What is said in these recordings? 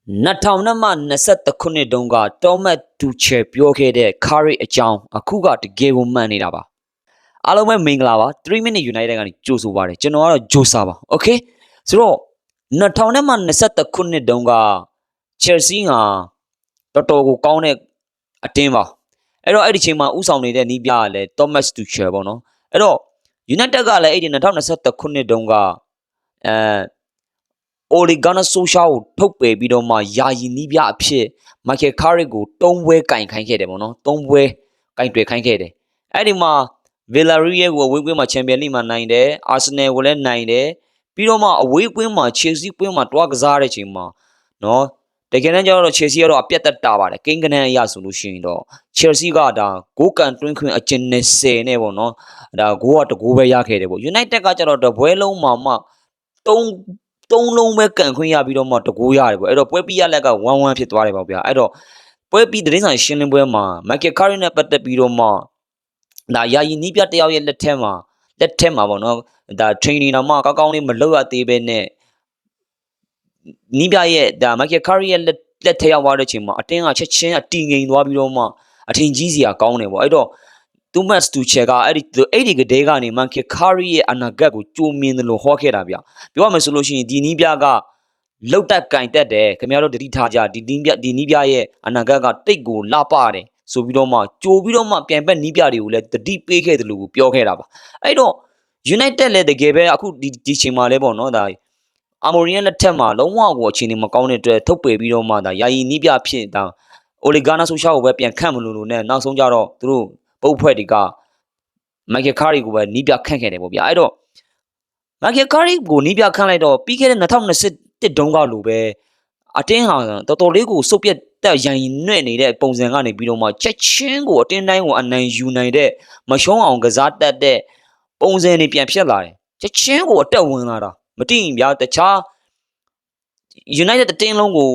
2023 တုန်းကတောမတ်တူချယ်ပြောခဲ့တဲ့ Curry အကြောင်းအခုကတကယ်ကိုမှန်နေတာပါအားလုံးပဲမင်္ဂလာပါ3 minute United ကနေကြိုဆိုပါတယ်ကျွန်တော်ကတော့ဂျိုဆာပါ Okay ဆိုတော့2023ခုနှစ်တုန်းက Chelsea ကတော်တော်ကိုကောင်းတဲ့အတင်းပါအဲ့တော့အဲ့ဒီချိန်မှာဥဆောင်နေတဲ့နီးပြကလည်း Thomas Tuchel ပေါ့နော်အဲ့တော့ United ကလည်းအဲ့ဒီ2023ခုနှစ်တုန်းကOle Gunnar Solskjaer ကိုထုတ်ပယ်ပြီးတော့မှယာယီနီးပြအဖြစ် Michael Carrick ကို3ပွဲကင်ခိုင်းခဲ့တယ်ပေါ့နော်3ပွဲကင်တွေ့ခိုင်းခဲ့တယ်အဲ့ဒီမှာ Villarreal ကိုအဝေးကွင်းမှာ Champions League မှာနိုင်တယ် Arsenal ကိုလည်းနိုင်တယ်ပြီးတော့မှအဝေးကွင်းမှာ Chelsea ကွင်းမှာတွားကစားတဲ့ချိန်မှာနော်တကယ်တမ်းကျတော့ Chelsea ကတော့အပြတ်သက်တာပါတယ်ကိန်းကနန်းအရဆိုလို့ရှိရင်တော့ Chelsea ကဒါဂိုးကန်တွင်းခွင်းအကျဉ်းနဲ့10နဲ့ပေါ့နော်ဒါဂိုးကတကိုးပဲရခဲ့တယ်ပေါ့ United ကကျတော့တပွဲလုံးမှာမှ3လုံးပဲကန်ခွင့်ရပြီးတော့မှတကိုးရတယ်ပေါ့အဲ့တော့ပွဲပြီးရလက်က1-1ဖြစ်သွားတယ်ပေါ့ဗျာအဲ့တော့ပွဲပြီးသတင်းစာရှင်းလင်းပွဲမှာ Michael Carrick နဲ့ပတ်သက်ပြီးတော့မှဒါယာယီနီးပြတယောက်ရဲ့လက်ထက်မှာပေါ့နော်ဒါ training တော့မှကောင်းကောင်းလေးမလုပ်ရသေးပဲနဲ့နီးပြရဲ့ဒါ Michael Carrick ရဲ့လက်ထက်ရောက်သွားတဲ့အချိန်မှာအတင်းကချက်ချင်းအတီငိန်သွားပြီးတော့မှအထင်ကြီးစရာကောင်းတယ်ပေါ့အဲ့တော့Thomas Tuchel ကအဲ့ဒီကတဲ့ကနေ Michael Carrick ရဲ့အနာဂတ်ကိုကြိုမြင်တယ်လို့ဟောခဲ့တာဗျပြောရမယ်ဆိုလို့ရှိရင်ဒီနီးပြကလောက်တက်ကင်တက်တယ်ခင်ဗျားတို့တတိထားကြဒီနီးပြရဲ့အနာဂတ်ကတိတ်ကိုလှပတယ်ဆိုပြီးတော့မှကြိုပြီးတော့မှပြန်ဘက်နီးပြတွေကိုလည်းတတိပေးခဲ့တယ်လို့ပြောခဲ့တာပါအဲ့တော့ United လည်းတကယ်ပဲအခုဒီချိန်မှာလဲပေါ့နော်ဒါအာမိုရီယန်လက်ထက်မှာလုံးဝကိုအခြေအနေမကောင်းတဲ့အတွက်ထုတ်ပယ်ပြီးတော့မှဒါယာယီနီးပြဖြစ်ဒါအိုလီဂါနာဆိုရှာကိုပဲပြန်ခန့်မလို့နဲ့နောက်ဆုံးကြတော့သူတို့ပုတ်ဖွဲ့တွေကMichael Carrick ကိုပဲနီးပြခန့်ခဲ့တယ်ပေါ့ဗျာအဲ့တော့ Michael Carrick ကိုနီးပြခန့်လိုက်တော့ပြီးခဲ့တဲ့2021တုန်းကလိုပဲအတင်းဟာတော်တော်လေးကိုစုပ်ပြတ်တက်ရန်နှဲ့နေတဲ့ပုံစံကနေပြီးတော့မှချက်ချင်းကိုအတင်းတိုင်းကိုအနိုင်ယူနိုင်တဲ့မရှုံးအောင်ကစားတတ်တဲ့ပုံစံတွေပြန်ဖြစ်လာတယ်ချက်ချင်းကိုအတက်ဝင်လာတာမတိရင်ဗျာတခြား United အတင်းလုံးကို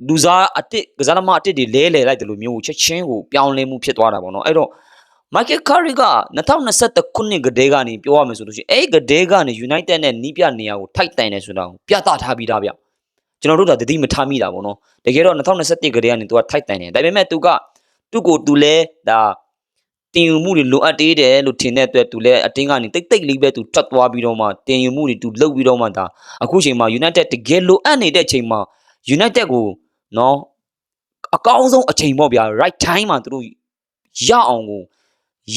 လူစားအတစ်ကစားသမားအတစ်တွေလဲလှယ်လိုက်တယ်လို့မျိုးချက်ချင်းကိုပြောင်းလဲမှုဖြစ်သွားတာပေါ့နော်အဲ့တော့ Michael Carrick က2021ခုနှစ်ကတည်းကနေပြောရမယ်ဆိုလို့ရှိရင်အဲ့ကတည်းကနေ United နဲ့နီးပြနေရာကိုထိုက်တိုင်နေဆိုတာကိုပြသထားပြီးသားဗျကျွန်တော်တို့ဒါတတိမထားမိတာပေါ့နော်တကယ်တော့2021ကတည်းကနေသူကထိုက်တိုင်နေဒါပေမဲ့သူ့ကိုလဲဒါတင်ယူမှုတွေလိုအပ်သေးတယ်လို့ထင်တဲ့အတွက်သူလဲအတင်းကနေတိတ်လေးပဲသူထွက်သွားပြီးတော့မှတင်ယူမှုတွေသူလှုပ်ပြီးတော့မှဒါအခုချိန်မှာ United တကယ်လိုအပ်နေတဲ့ချိန်မှာ United ကိုနော်အကောင်းဆုံးအချိန်ပေါ့ဗျာ right time မှာသူတို့ရအောင်ကို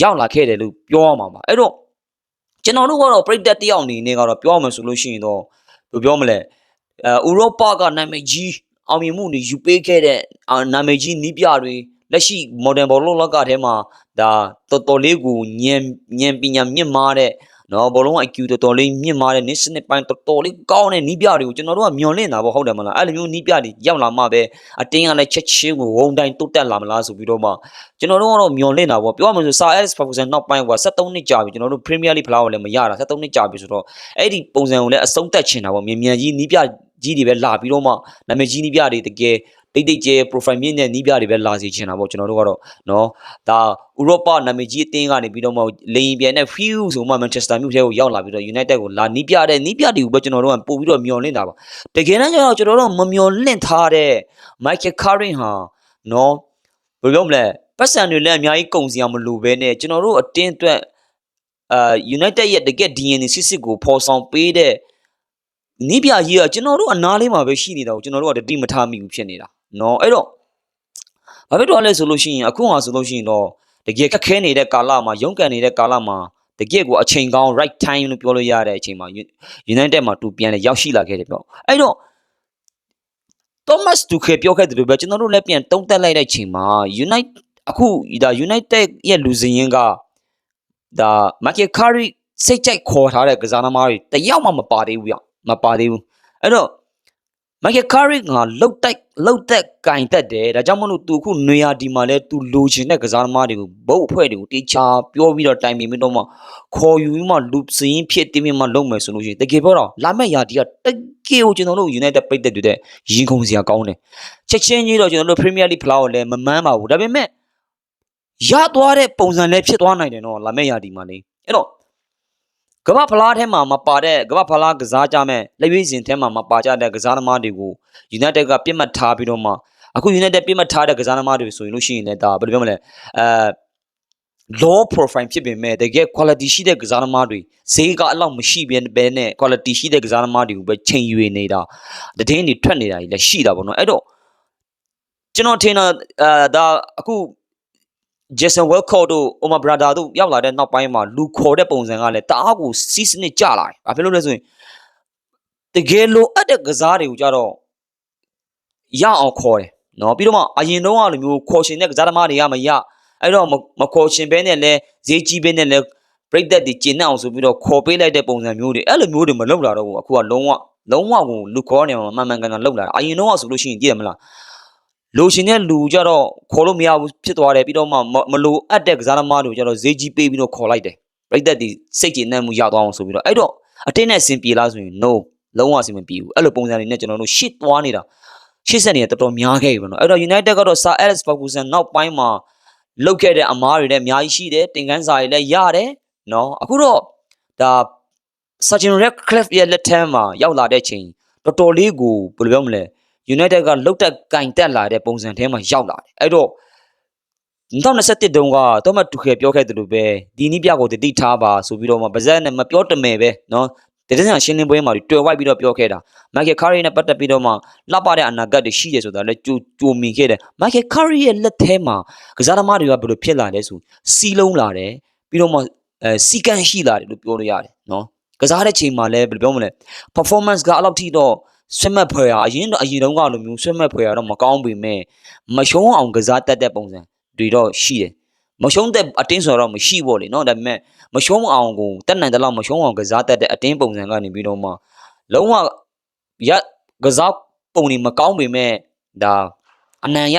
ရောက်လာခဲ့တယ်လို့ပြောရမှာပါအဲ့တော့ကျွန်တော်တို့ကတော့ပြည်သက်တယောက်အနေနဲ့ကတော့ပြောရမယ်ဆိုလို့ရှိရင်တော့ဘယ်ပြောမလဲဥရောပကနာမည်ကြီးအောင်မြင်မှုတွေယူပေးခဲ့တဲ့နာမည်ကြီးနီးပြတွေလက်ရှိ modern ဘောလုံးလောကထဲမှာဒါတော်တော်လေးကိုဉာဏ်ပညာမြင့်မားတဲ့နော်ဘောလုံး IQ တော်တော်လေးမြင့်မားတဲ့နေ့စနစ်ပိုင်းတော်တော်လေးကောင်းတဲ့နီးပြတွေကိုကျွန်တော်တို့ကမျှော်လင့်တာပေါ့ဟုတ်တယ်မလားအဲ့လိုမျိုးနီးပြတွေရောက်လာမှပဲအတင်းကလည်းချက်ချင်းကိုဝုန်းတိုင်းတုတ်တက်လာမလားဆိုပြီးတော့မှကျွန်တော်တို့ကတော့မျှော်လင့်တာပေါ့ပြောရမယ်ဆို Sir Alex Ferguson နောက်ပိုင်းက73နှစ်ကြာပြီကျွန်တော်တို့ Premier League ဖလားကိုလည်းမရတာ73နှစ်ကြာပြီဆိုတော့အဲ့ဒီပုံစံကိုလည်းအဆုံးသတ်ချင်တာပေါ့မြန်ကြီးနီးပြကြီးတွေပဲလာပြီးတော့မှနာမည်ကြီးနီးပြတွေတကယ်တိတ်ကျဲ profile မြင့်တဲ့နီးပြတွေပဲလာစီချင်တာပေါ့ကျွန်တော်တို့ကတော့နော်ဒါဥရောပနာမည်ကြီးအသင်းကနေပြီးတော့မှလိန်ပြန်နဲ့ few ဆိုမှ Manchester မြို့ထဲကိုရောက်လာပြီးတော့ United ကိုလာနီးပြတွေကိုပဲကျွန်တော်တို့ကပို့ပြီးတော့မျှော်လင့်တာပါတကယ်တမ်းကျတော့ကျွန်တော်တို့မမျှော်လင့်ထားတဲ့ Michael Carrick ဟာနော်ဘယ်လိုမလဲပတ်စံတွေလည်းအများကြီးကုန်စရာမလိုပဲနဲ့ကျွန်တော်တို့အတင်းအတွက်United ရဲ့တကယ် DNA စစ်ကိုပေါ်ဆောင်ပေးတဲ့နီးပြကြီးကကျွန်တော်တို့အနားလေးမှာပဲရှိနေတာကိုကျွန်တော်တို့ကတတိမထားမိဘူးဖြစ်နေတာနော်အဲ့တော့ဘာဖြစ်တော့လဲဆိုလို့ရှိရင်အခုဟာဆိုလို့ရှိရင်တော့တကယ်ခက်ခဲနေတဲ့ကာလမှာရုန်းကန်နေတဲ့ကာလမှာတကယ်ကိုအချိန်ကောင်း right time လို့ပြောလို့ရတဲ့အချိန်မှာ United မှာသူပြန်လဲရောက်ရှိလာခဲ့တယ်ပေါ့အဲ့တော့ Thomas Tuchel ပြောခဲ့တယ်လို့ပဲကျွန်တော်တို့လည်းပြန်တုံးတက်လိုက်တဲ့အချိန်မှာ United ရဲ့လူစင်ရင်ကဒါ Michael Carrick စိတ်ကြိုက်ခေါ်ထားတဲ့ကစားသမားတွေတယောက်မှမပါသေးဘူးဗျမပါသေးဘူးအဲ့တော့ Michael Carrick ကလှုပ်သက်ကင်တက်တယ်ဒါကြောင့်မလို့သူခုနွေရာဒီမှာလဲသူလိုချင်တဲ့ကစားသမားတွေကိုဘုတ်အဖွဲ့တွေကိုတေချာပြောပြီးတော့တိုင်ပင်ပြီးတော့မှခေါ်ယူပြီးမှလူစင်းဖြစ်တင်းပြီးမှလုပ်မယ်ဆိုလို့ရှိရင်တကယ်ပြောတော့လာမယ့်ရာဒီကတကယ်ကိုကျွန်တော်တို့ United ပိတ်သက်တဲ့ရင်ခုန်စရာကောင်းတယ်ချက်ချင်းကြီးတော့ကျွန်တော်တို့ Premier League ဖလားကိုလည်းမမှန်းပါဘူးဒါပေမဲ့ရသွားတဲ့ပုံစံလည်းဖြစ်သွားနိုင်တယ်နော်လာမယ့်ရာဒီမှာလေအဲ့တော့ ကမ္ဘာဖလားထဲမှာမပါတဲ့ကမ္ဘာဖလားကစားကြမဲ့လက်ရွေးစင်ထဲမှာမပါကြတဲ့ကစားသမားတွေကို United ကပြစ်မှတ်ထားပြီးတော့မှအခု United ပြစ်မှတ်ထားတဲ့ကစားသမားတွေဆိုရင်လို့ရှိရင်လည်းဒါဘယ်လိုပြောမလဲlow profile ဖြစ်ပေမဲ့တကယ် quality ရှိတဲ့ကစားသမားတွေဈေးကအလောက်မရှိဘဲနဲ့ quality ရှိတဲ့ကစားသမားတွေကိုပဲချိန်ရွေနေတာတည်င်းတွေထွက်နေတာကြီးလည်းရှိတာပေါ့နော်အဲ့တော့ကျွန်တော်ထင်တာဒါအခု Jason Walcott တို့ Omar Brother တို့ရောက်လာတဲ့နောက်ပိုင်းမှာလူခေါ်တဲ့ပုံစံကလည်းတအားကိုစီးစနစ်ကျလာတယ်။ဘာဖြစ်လို့လဲဆိုရင်တကယ်လိုအပ်တဲ့ကစားတွေကိုကြတော့ရအောင်ခေါ်တယ်နော်ပြီးတော့မှအရင်တုန်းကလိုမျိုးခေါ်ရှင်တဲ့ကစားသမားတွေကမရအဲ့တော့မခေါ်ရှင်ဘဲနဲ့လဲဈေးကြီးဘဲနဲ့လဲ break that တွေကျင်းအောင်ဆိုပြီးတော့ခေါ်ပေးလိုက်တဲ့ပုံစံမျိုးတွေအဲ့လိုမျိုးတွေမလုပ်လာတော့ဘူးအခုကလုံးဝကိုလူခေါ်နေမှာမှန်ကန်လောက်လာတာအရင်တုန်းကဆိုလို့ရှိရင်ကြည့်ရမလားလိုရှင်တဲ့လူကြတော့ခေါ်လို့မရဘူးဖြစ်သွားတယ်ပြီးတော့မှမလိုအပ်တဲ့ကစားသမားတွေကြတော့ဈေးကြီးပေးပြီးတော့ခေါ်လိုက်တယ် break that တွေစိတ်ကျဉ်နှံ့မှုရသွားအောင်ဆိုပြီးတော့အဲ့တော့အတင်းနဲ့စင်ပြေလားဆိုရင် no လုံးဝစင်မပြေဘူးအဲ့လိုပုံစံတွေနဲ့ကျွန်တော်တို့ရှစ်သွားနေတာရှစ်ဆက်နေတော်တော်များခဲ့ပြီပေါ့နော်အဲ့တော့ United ကတော့ Sir Alex Ferguson နောက်ပိုင်းမှာလုတ်ခဲ့တဲ့အမားတွေလည်းအများကြီးရှိတယ်တင်ကန်းစာတွေလည်းရတယ်နော်အခုတော့ဒါ Sir Ratcliffe ရဲ့လက်ထက်မှာရောက်လာတဲ့ချိန်တော်တော်လေးကိုဘယ်လိုပြောမလဲ United ကလုတ်တက်ကင်တက်လာတဲ့ပုံစံထဲမှာရောက်လာတယ်အဲ့တော့2021တုန်းကတော့မှတူခဲပြောခဲ့တယ်လို့ပဲဒီနည်းပြကိုတတိထားပါဆိုပြီးတော့မှဗဇက်နဲ့မပြောတမယ်ပဲနော်တကယ်ရှင်းလင်းပွဲမှာတွေ့ဝိုက်ပြီးတော့ပြောခဲ့တာ Michael Carey နဲ့ပတ်သက်ပြီးတော့မှလှပတဲ့အနာဂတ်တွေရှိရဆိုတာလည်းကြိုမြင်ခဲ့တယ် Michael Carey ရဲ့လက်ထဲမှာကစားသမားတွေကဘယ်လိုဖြစ်လာလဲဆိုစီးလုံးလာတယ်ပြီးတော့မှစီကန်းရှိလာတယ်လို့ပြောလို့ရတယ်နော်ကစားတဲ့ချိန်မှာလည်းဘယ်လိုပြောမလဲ performance ကအလောက်ထိတော့ဆွတ်မှတ်ဖွယ်ရအရင်တုန်းကလိုမျိုးဆွတ်မှတ်ဖွယ်ရတော့မကောင်းပေမဲ့မရှုံးအောင်ကစားတတ်တဲ့ပုံစံတွေတော့ရှိတယ်မရှုံးတဲ့အတင်းဆိုတော့မရှိပေါ့လေနော်ဒါပေမဲ့မရှုံးအောင်ကိုတက်နိုင်တဲ့လောက်မရှုံးအောင်ကစားတတ်တဲ့အတင်းပုံစံကနေပြီးတော့မှလုံးဝကစားပုံတွေမကောင်းပေမဲ့ဒါအနံရ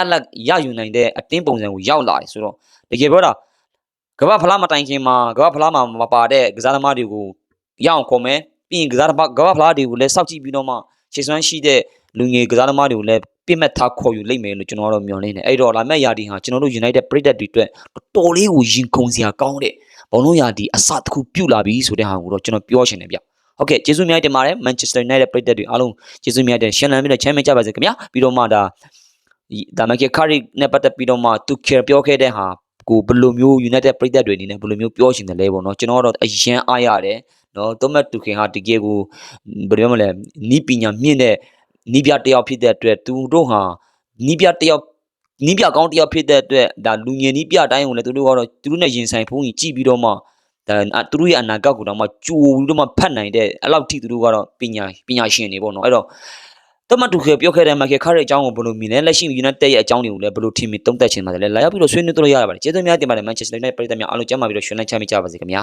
ယူနိုင်တဲ့အတင်းပုံစံကိုရောက်လာတယ်ဆိုတော့တကယ်ပြောတာကမ္ဘာဖလားမတိုင်ခင်မှာကမ္ဘာဖလားမှာမပါတဲ့ကစားသမားတွေကိုရအောင်ခေါ်မယ်ပြီးရင်ကမ္ဘာဖလားတွေကိုလည်းစောင့်ကြည့်ပြီးတော့မှခြေစွမ်းရှိတဲ့လူငယ်ကစားသမားတွေကိုလည်းပြစ်မှတ်ထားခေါ်ယူလိုက်မယ်လို့ကျွန်တော်တို့မျှော်လင့်နေအဲ့တော့လာမယ့်ယာတီဟာကျွန်တော်တို့ United ပရိသတ်တွေအတွက်တော်လေးကိုရင်ခုန်စရာကောင်းတဲ့ဘောလုံးယာတီအစတစ်ခုပြုတ်လာပြီဆိုတဲ့ဟာကိုတော့ကျွန်တော်ပြောချင်တယ်ဗျဟုတ်ကဲ့ကျေးဇူးများတင်ပါတယ် Manchester United ပရိသတ်တွေအားလုံးကျေးဇူးများတင်ရှင်းလင်းပြီးတော့ချမ်းမြေ့ကြပါစေခင်ဗျာပြီးတော့မှဒါ Michael Carey နဲ့ပတ်သက်ပြီးတော့မှသူပြောခဲ့တဲ့ဟာကိုဘယ်လိုမျိုး United ပရိသတ်တွေအနေနဲ့ဘယ်လိုမျိုးပြောချင်တယ်လဲပေါ့နော်ကျွန်တော်ကတော့အရန်အားရတယ်နော်သောမတ်တူခင်ဟာတကယ်ကိုဘယ်လိုမလဲနီးပညာမြင့်တဲ့နီးပြတယောက်ဖြစ်တဲ့အတွက်သူတို့ဟာနီးပြကောင်းတယောက်ဖြစ်တဲ့အတွက်ဒါလူငယ်နီးပြတိုင်းကိုလည်းသူတို့ကတော့သူတို့နဲ့ရင်ဆိုင်ဖုံးကြီးကြည့်ပြီးတော့မှဒါသူတို့ရဲ့အနာဂတ်ကိုတော့မှကြိုပြီးတော့မှဖတ်နိုင်တဲ့အဲ့လောက်ထိသူတို့ကတော့ပညာရှင်တွေပေါ့နော်အဲ့တော့တမတူခေပြောခဲ့တဲ့ Michael Carey အကြောင်းကိုဘယ်လိုမြင်လဲလက်ရှိ United ရဲ့အကြောင်းတွေကိုလည်းဘယ်လိုထင်မြင်သုံးသပ်ချင်ပါတယ်လဲလာရောက်ပြီးတော့ဆွေးနွေးတို့ရပါတယ်ကျေးဇူးများတင်ပါတယ် Manchester United ပရိသတ်များအားလုံးကျမ်းမာပြီးတော့ရှင်လန်းချမ်းမြေ့ကြပါစေခင်ဗျာ